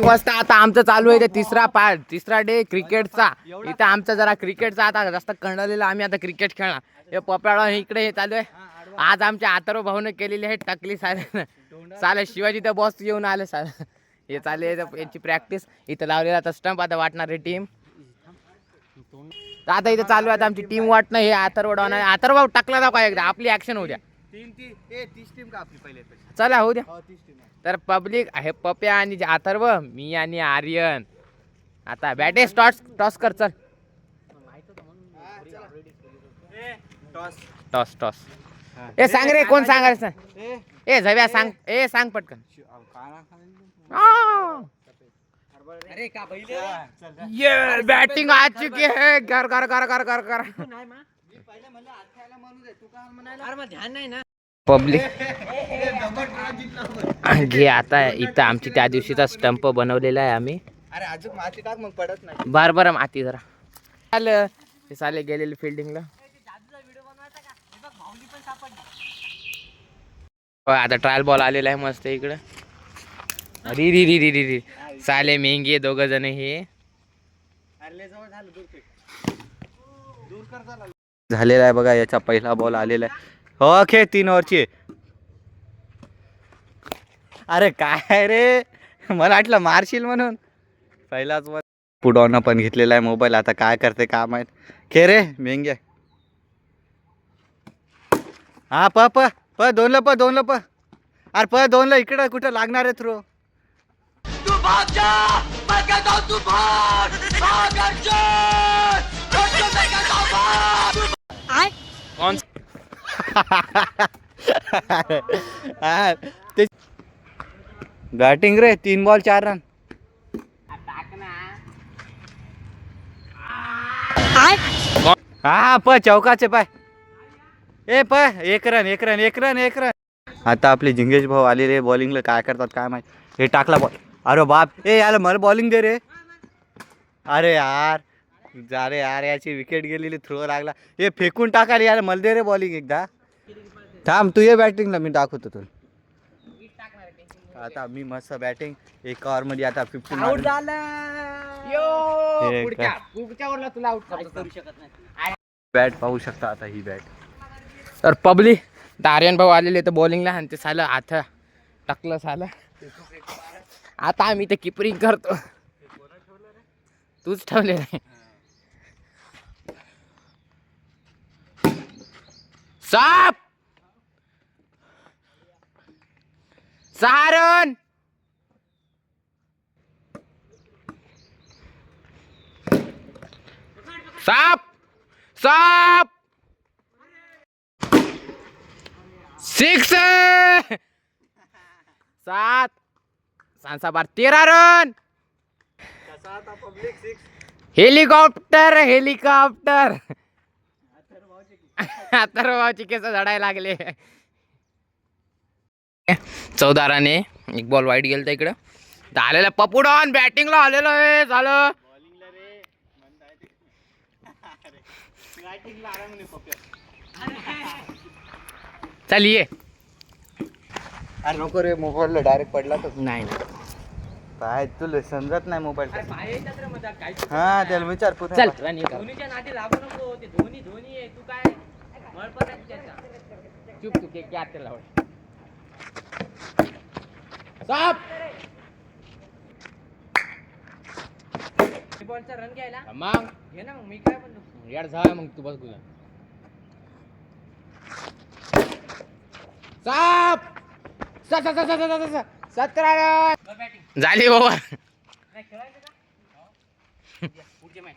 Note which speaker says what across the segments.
Speaker 1: वाजता आता आमचं चालू आहे तिसरा डे क्रिकेटचा. इथं आमचा जरा क्रिकेटचा आता जास्त कंटाळलेला आम्ही आता क्रिकेट खेळणार. हे पप्याळा इकडे हे चालू आहे. आज आमच्या आतरो भाऊने केलेली आहे टकली साले शिवाजी त्या बॉस येऊन आले साले. हे चालू आहे याची प्रॅक्टिस. इथं लावलेला आता स्टंप आता वाटणार आहे टीम. आता इथं चालू आहे आमची टीम वाटणं. हे आतरभाऊ टाकला जाऊ का एकदा आपली ऍक्शन होऊ द्या.
Speaker 2: 30 टीम का आपली पहिले
Speaker 1: चला होऊ द्या.
Speaker 2: 30 टीम
Speaker 1: तर पब्लिक आहे पप्या आणि अथर्व मी आणि आर्यन. आता बॅटे टॉस कर चल. टॉस ए सांग रे कोण सांगायचं. ए झव्या सांग. ए सांग पटकन.
Speaker 2: अरे का पहिले
Speaker 1: ये बैटिंग आ चुकी है. कर कर कर कर कर कर
Speaker 2: ध्यान नाही ना
Speaker 1: पब्लिक घे. आता इथं आमची त्या दिवशीचा स्टंप बनवलेला आहे आम्ही.
Speaker 2: अरे अजून माती टाक मग पडत नाही.
Speaker 1: बरं माती जरा आलं. ते साले गेलेले फिल्डिंगला. आता ट्रायल बॉल आलेला आहे मस्त इकडं. अरे री री री री री साले मेंगे दोघ जण हे
Speaker 2: झालेला आहे बघा. याचा पहिला बॉल आलेला आहे. हो खे 3 ओव्हरची. अरे काय रे मला वाटलं मारशील म्हणून. पहिलाच वर पुढं पण घेतलेला आहे मोबाईल. आता काय करते काय माहित. खे रे मेंगे. हा प दोनला प अरे दोनला इकडं कुठं लागणार आहे थ्रो. बॅटिंग रे 3 बॉल 4 रन. हा चौकाचे पाय. ए 1 रन. आता आपले जिंगेश भाऊ आलेले बॉलिंगला. काय करतात काय माहित. हे टाकला बॉल. अरे बाप. ए याला मला बॉलिंग दे रे. अरे यार याची विकेट गेलेली. थ्रो लागला. हे फेकून टाकायला याला मला दे रे बॉलिंग एकदा. थांब तू ये बॅटिंगला मी दाखवतो तुला. आता मी मस्त बॅटिंग. 1 ओव्हर मध्ये आता 15
Speaker 1: आउट झालं. पुढच्या ओव्हरला तुला आउट करू शकत नाही.
Speaker 2: बॅट पाहू शकता आता ही बॅट.
Speaker 1: तर पब्लिक आर्यन भाऊ आलेले तर बॉलिंगला आणि ते सालं हात टाकलं सालं. आता आम्ही ते किपरिंग करतो. तूच ठेवले नाही. साप 6 रन. साप 6 7 बार 13 रन. हेलिकॉप्टर अथर्वभाऊची केस झडायला लागले. 14 रने. 1 बॉल वाईट गेलता इकडं. आलेला पपुडॉन बॅटिंगला आलेलो आहे. झालं चल ये.
Speaker 2: अरे नको रे मोबाईलला डायरेक्ट पडला तर.
Speaker 1: नाही
Speaker 2: काय तुला समजत नाही मोबाईल. हा त्याला विचार कुठे.
Speaker 1: चल रनिंग धोनीच्या नादी लागू नको. ते धोनी आहे. तू काय मळपट आहे त्याचा. चुप तू के क्या त्याला साप बॉलचा रन घ्यायला मग घे ना. मग मी काय म्हणतो यार जा मग तू बस गुला. साप 17 रन झाली ओव्हर.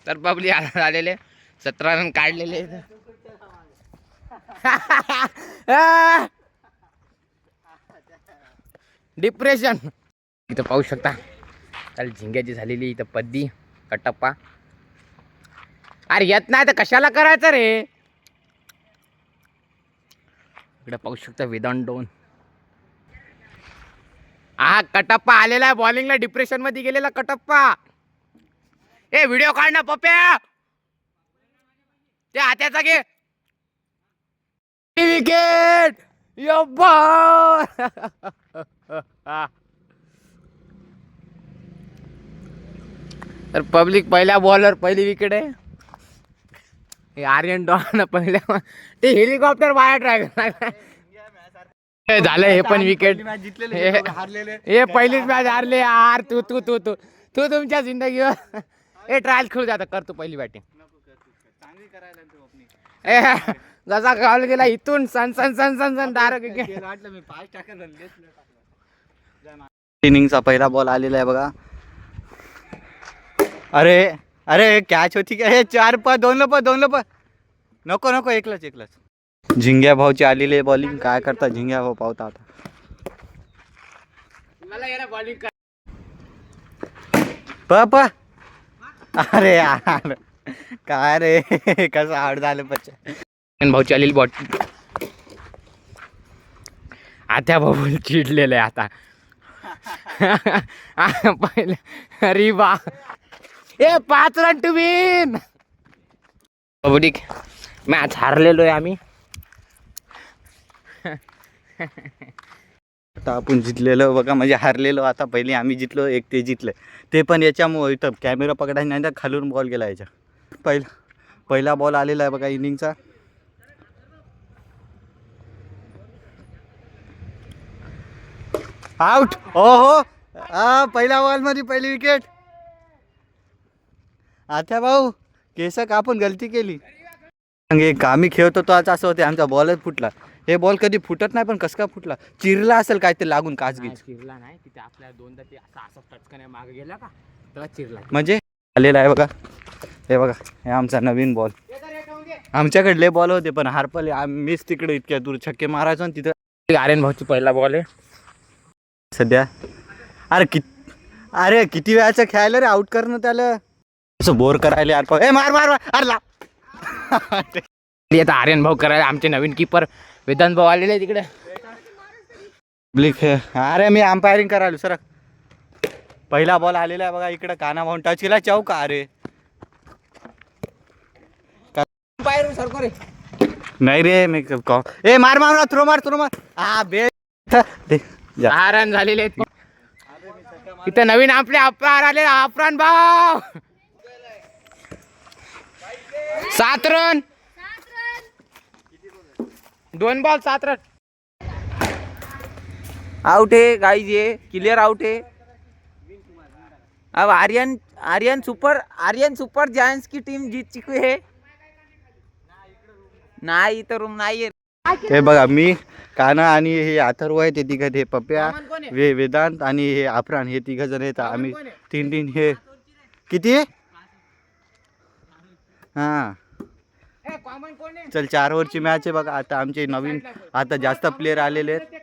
Speaker 1: तर पब्लिक आलेले 17 रन काढलेले. डिप्रेशन इथं पाहू शकता. काल झिंग्याची झालेली इथं पद्दी कटप्पा. अरे येत नाही तर कशाला करायचं रे. इकडे पाहू शकता विदाउट डोन. हा कटप्पा आलेला आहे बॉलिंगला. डिप्रेशन मध्ये गेलेला कटप्पा. ए व्हिडिओ काढ ना पप्या. ते हात्याचा घे. विकेट तर पब्लिक पहिल्या बॉलवर पहिली विकेट आहे. हे आर्यन डॉन पहिल्या ते हेलिकॉप्टर बाहेर ट्राय झालं. हे पण विकेट. हे पहिलीच मॅच हारले यार. तू तू तू तू तू तुमच्या जिंदगीवर हे ट्रायल खेळू द्या. करतो पहिली बॅटिंग. जसा कॉल गेला इथून सन सन सन सन सन
Speaker 2: इनिंगचा पहिला बॉल आलेला आहे बघा. अरे अरे कॅच होती का? हे 4 प 2 प नको नको एकलाच. झिंग्या भाऊची आलेली आहे बॉलिंग. काय करता झिंग्या भाऊ पावता आता. प अरे यार काय रे कसं आउट झालं बच्चा.
Speaker 1: भाऊची आलेली बॉट. आता भाऊ चिडलेलं आहे आता. पहिले अरे वा. ए 5 रन टू विन. ठीक मॅच हारलेलो आहे आम्ही.
Speaker 2: आता आपण जितलेलो बघा म्हणजे हारलेलो. आता पहिले आम्ही जितलो एक ते जितले ते पण याच्यामुळे इथं कॅमेरा पकडायला नाही तर खालून बॉल गेला याच्या. पहिला बॉल आलेला आहे बघा इनिंगचा. आउट. ओहो पहिल्या बॉलमध्ये पहिली विकेट. आता भाऊ केस कापून गलती केली. आम्ही खेळत होतो आज असं होते आमचा बॉलच फुटला. हे बॉल कधी फुटत नाही पण कसं का फुटला. चिरला असेल काय ते लागून काचगीत.
Speaker 1: चिरला नाही तिथे आपल्या दोनदा ते असं टचकने मागे गेला का त्याला चिरला.
Speaker 2: म्हणजे आलेला आहे बघा. हे बघा हे आमचा नवीन बॉल. आमच्याकडले बॉल होते पण हारपले. मीच तिकडे इतक्या दूर छक्के मारायचो आणि तिथं.
Speaker 1: आर्यन भाऊची पहिला बॉल आहे
Speaker 2: सध्या. अरे किती वेळाचं खेळायला रे. आउट करणं त्याला असं बोर करायला यार. ए मार मार मार अरला.
Speaker 1: आता आर्यन भाऊ करायला. आमचे नवीन किपर वेदांत भाऊ आलेले तिकडे.
Speaker 2: अरे मी अंपायरिंग करायलो सर. पहिला बॉल आलेला आहे बघा इकडे. काना भाऊन टच केला चौका. अरे
Speaker 1: सरको रे.
Speaker 2: नाही रे मी ए मार मार थ्रो मार. हा बे
Speaker 1: 6 रन झालेले. इथं नवीन आपले अफरान आले. अफरान भाऊ 7 रन. 2 ball 7 run.
Speaker 3: आउट है गाइस. ये क्लियर आउट है. अब आर्यन सुपर जायंट्स की टीम जीत चुकी है. नाही तर रूम नाही.
Speaker 2: हे बघा मी काना आणि हे अथर्व आहे ते तिघं. हे पप्प्या वेदांत आणि हे अफरान हे 3 जण आहेत. आम्ही 3 हे किती. हां चल 4 ओव्हरची मॅच आहे बघा. आता आमचे नवीन आता जास्त प्लेयर आलेले आहेत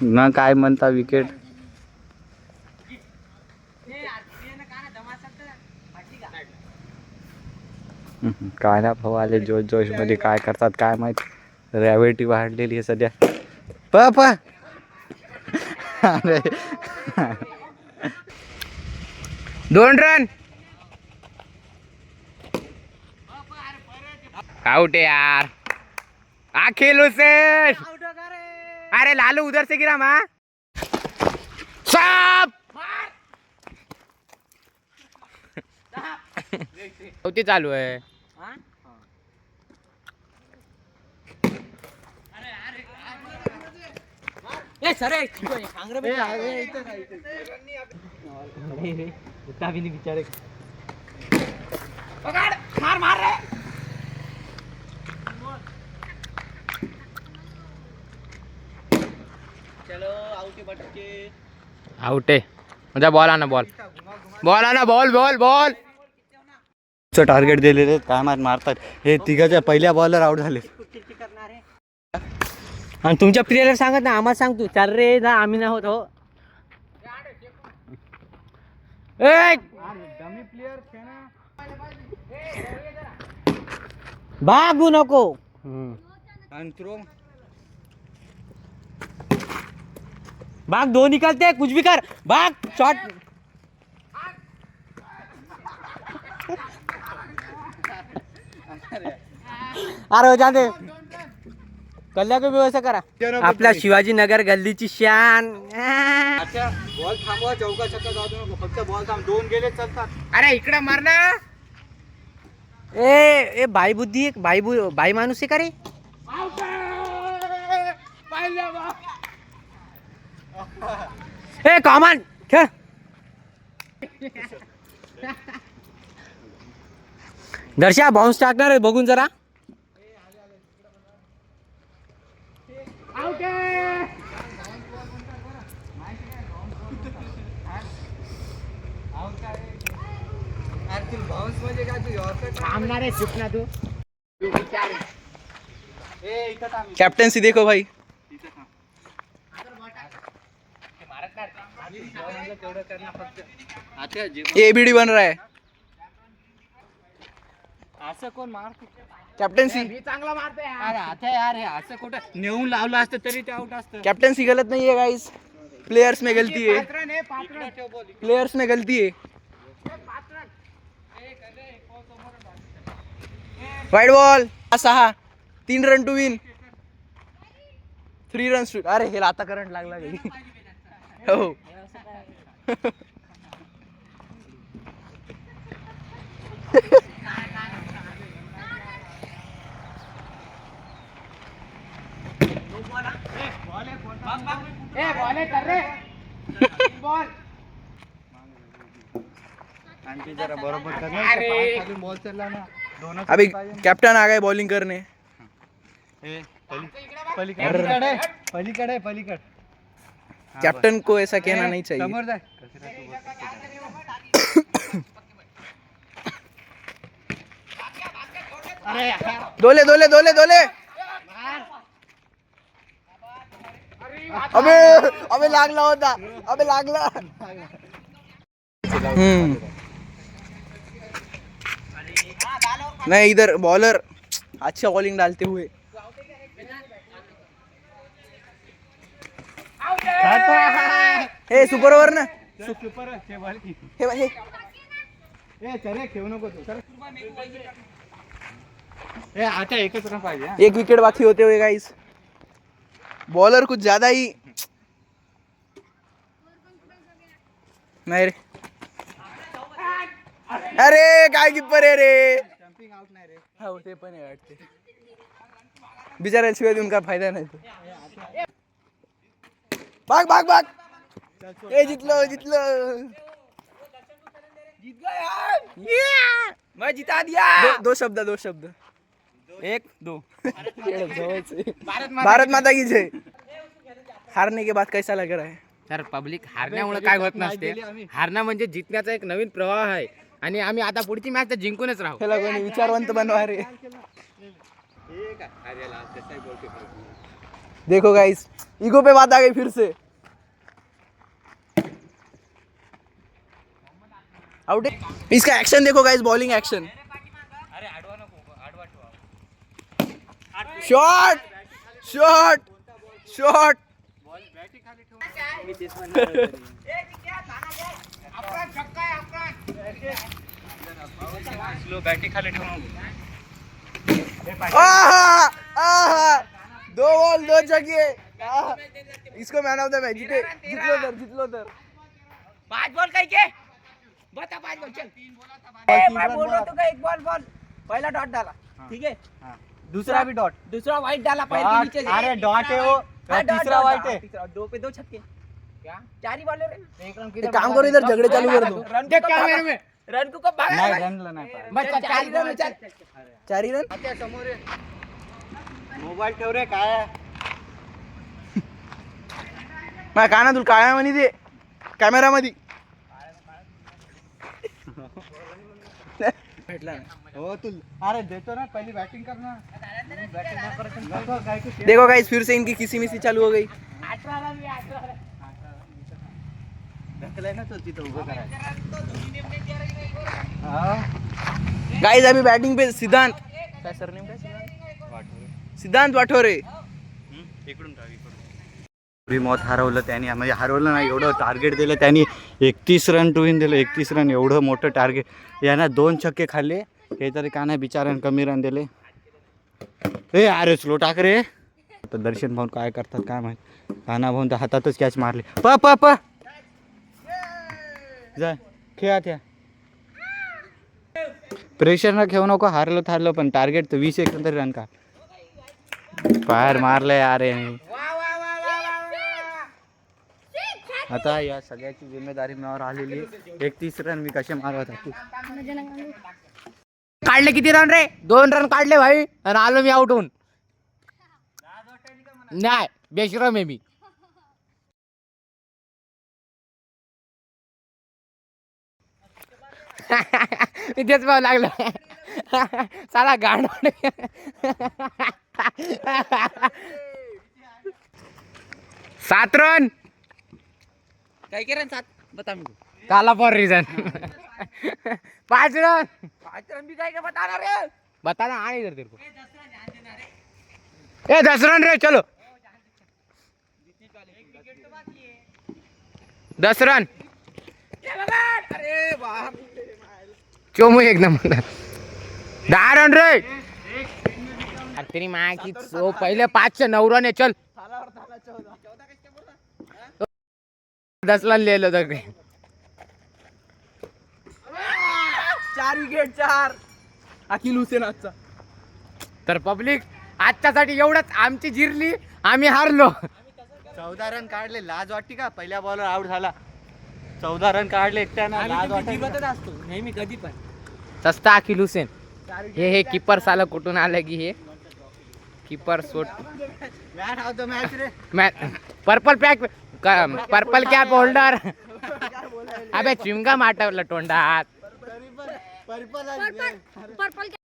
Speaker 2: ना. काय म्हणता विकेट. काय ना भाऊ आले जोश मध्ये. काय करतात काय माहित. रॅव्हिटी वाढलेली आहे सध्या. प अरे
Speaker 1: 2 रन. आउट है यार. अखिल हुसैन. अरे लालू उधर से गिरा माँ. साप होती चालू है. आउट आहे. म्हणजे बॉल आना बॉल
Speaker 2: टार्गेट दिलेले काय मारतात. हे तिघाच्या पहिल्या बॉलवर आउट झाले.
Speaker 3: आणि तुमच्या प्लेयरला सांगत ना आम्हाला सांग. तू चाल रे जा. आम्ही नाही होत हो. भागू नको. भाग 2 निकलते. कुछ भी कर. भाग शॉट. अरे हो जाते. कल्याण व्यवस्था करा आपल्या शिवाजीनगर गल्लीची शान
Speaker 2: बॉल थांबवा, चौका छक्का जाऊ नको, फक्त बॉल थांब, 2 गेले चालतात.
Speaker 1: अरे इकडे मार ना.
Speaker 3: ए बाई बुद्धी एक बाई माणूस आहे का रे? ए कॉमन खेळ. दर्शा बाउन्स टाकणार आहे, बघून जरा.
Speaker 1: थांबणार आहे चुप ना तू.
Speaker 3: कॅप्टन्सी देखो भाई. एबीडी बन रहा है.
Speaker 2: असं कोण मार
Speaker 3: कॅप्टन्सी
Speaker 1: मी चांगला मारतोय यार.
Speaker 2: अरे आता यार हे असं कुठं नेऊन लावलं असतं तरी ते आउट असतं.
Speaker 3: कॅप्टन्सी गलत नहीं है गाइस, प्लेयर्स में गलती है,
Speaker 1: पात्रण आहे, पात्रण.
Speaker 3: प्लेयर्स में गलती है. Wide ball 6, 3 run to win, 3 runs to. अरे हे आता करंट लागला घरी. हो
Speaker 1: ए बॉल आहे कर रे. बॉल.
Speaker 2: आणखी जरा बरोबर कर ना,
Speaker 1: अरे.
Speaker 2: पाय खाली बॉल चालला ना, दोनच
Speaker 3: अभी
Speaker 2: पाहिजे.
Speaker 3: कैप्टन आ गए बॉलिंग करने.
Speaker 2: ए, पलीकडे पलीकडे पलीकडे
Speaker 3: कैप्टन को ऐसा कहना नहीं चाहिए.
Speaker 2: समोर जाय.
Speaker 3: दोले दोले दोले दोले. अबे अबे लागला होता, अबे लागला. नहीं इधर बॉलर अच्छा बॉलिंग डालते हुए. हे सुपर ओव्हर ना.
Speaker 2: सुपर आहे, बॉल की.
Speaker 3: हे
Speaker 2: ए चले खेळू नको तू. चल. ए आता एकच रन पाहिजे हा.
Speaker 3: एक विकेट बाकी होते हुए गाइस. बॉलर कुछ ज्यादा ही नहीं रे. अरे काय कीपर आहे रे.
Speaker 2: जंपिंग आउट नाही रे.
Speaker 3: हा ते पण आहे वाटते. बिचारा शिवाय देऊन काय फायदा नाही. भाग भाग भाग. ए जितलो जितलो. जीत गया यार. मैं जिता दिया. दो शब्द 1 2. भारत माता की जय. हारने के बाद कैसा लग रहा है?
Speaker 1: तर पब्लिक हारण्यामुळे काय होत नसते. हारणं म्हणजे जिंकण्याचा एक नवीन प्रवाह आहे आणि आम्ही आता पुढची मॅच तर जिंकूनच राहू.
Speaker 3: त्याला कोणी विचारवंत बनवा रे. देखो गाइस ईगो पे बात आ गई फिर से. आउट. इसका एक्शन देखो guys, bowling action. Shot shot shot.
Speaker 2: Slow batting खाली ठेवून.
Speaker 3: आहा आहा 2 बॉल 2 छक्के. इसको मैन ऑफ द मैच. जितलो तर
Speaker 1: 5 बॉल काय के बता 5 बॉल चल.
Speaker 3: मैं बोल रहा था एक बॉल पहला डॉट डाला, ठीक है.
Speaker 2: दूसरा भी डॉट.
Speaker 3: दूसरा वाइट डाला पैर के नीचे से.
Speaker 2: अरे डॉट है वो.
Speaker 3: हाँ, डॉट,
Speaker 2: तीसरा
Speaker 3: डॉट,
Speaker 2: वाइट
Speaker 3: डॉट.
Speaker 2: है.
Speaker 3: तीसरा 2 पे 2 छक्के.
Speaker 1: क्या
Speaker 3: 4 ही बॉलर है.
Speaker 1: एक रन
Speaker 3: एक काम करो इधर झगड़े चालू कर दो.
Speaker 1: रन देख कैमरे में.
Speaker 3: रन को कब भागा.
Speaker 2: नाही रनला नाही पाहिजे.
Speaker 1: बस 4 रन.
Speaker 3: 4 ही रन.
Speaker 2: आता समोर आहे. मोबाईल ठेव रे. काय
Speaker 3: माझ्या काना तुला काळ्या म्हणी दे कॅमेरा मध्ये. भेटला नाही.
Speaker 2: हो तू. अरे देतो ना, पहिली बॅटिंग कर ना.
Speaker 3: देखो गाइस फिर से इनकी किसी मिसी चालू हो गई.
Speaker 2: ढकलाय ना तो तिथं उभं करायचं.
Speaker 3: गाइस अभी बैटिंग पे सिद्धांत. काय सरनेम काय? सिद्धांत वाठोरे.
Speaker 2: इकडून मौत हरवलं त्याने, म्हणजे हरवलं नाही, एवढं टार्गेट दिलं त्यांनी. 31 रन टू विन दिलं. 31 रन एवढं मोठं टार्गेट. यांना 2 छक्के खाल्ले. हे तरी का नाही बिचाऱ्यानं कमी रन दिले. ए अरे स्लो टाक रे. आता दर्शन भाऊन काय करतात काय माहित. कान्हा भाऊन तर हातातच कॅच मारले. प प प जा खेळा त्या. प्रेशर न घेऊ नको. हारलो थारलो पण टार्गेट तर 20 एक तरी रन का. बाहेर मारलंय यार याने. आता या सगळ्याची जिम्मेदारी माझ्यावर आलेली. 31 रन मी कसे मारत होतो.
Speaker 1: काढले किती रन रे? 2 रन काढले भाई आणि आलो मी आउट होऊन. नाही बेशरम आहे मी. मी तेच पाहू लागलो. साला गांड. 7 रन.
Speaker 3: काय केलं 7 बता मी
Speaker 1: काला फॉर रिझन. 5 रन.
Speaker 3: 5 रन भी काय का बता रे.
Speaker 1: बताना आ इधर तेरे को. ए 10 रन रे चलो. 10 रन.
Speaker 3: अरे बाप
Speaker 1: चोमू एक नंबर. 10 रन रे. तेरी माँ की सो पहले 5 से 9 रन है चल. 10 रन ले लो तर
Speaker 3: 4 विकेट 4 अखिल हुसेन आजचा.
Speaker 1: तर पब्लिक आजच्यासाठी एवढंच. आमची जिरली आम्ही हारलो.
Speaker 2: 14 रन काढले. लाज वाटते का. पहिल्या बॉलर आउट झाला. 14 रन काढले एकट्यानं. लाज वाटते
Speaker 3: असतो नेहमी कधी पण.
Speaker 1: सस्ता अखिल हुसेन. हे कीपर साला कुठून आलं की हे कीपर सोट.
Speaker 2: मॅन ऑफ द मॅच रे.
Speaker 1: Purple cap holder. अबे चिमगा माटवलं तोंडात.
Speaker 2: पर्पल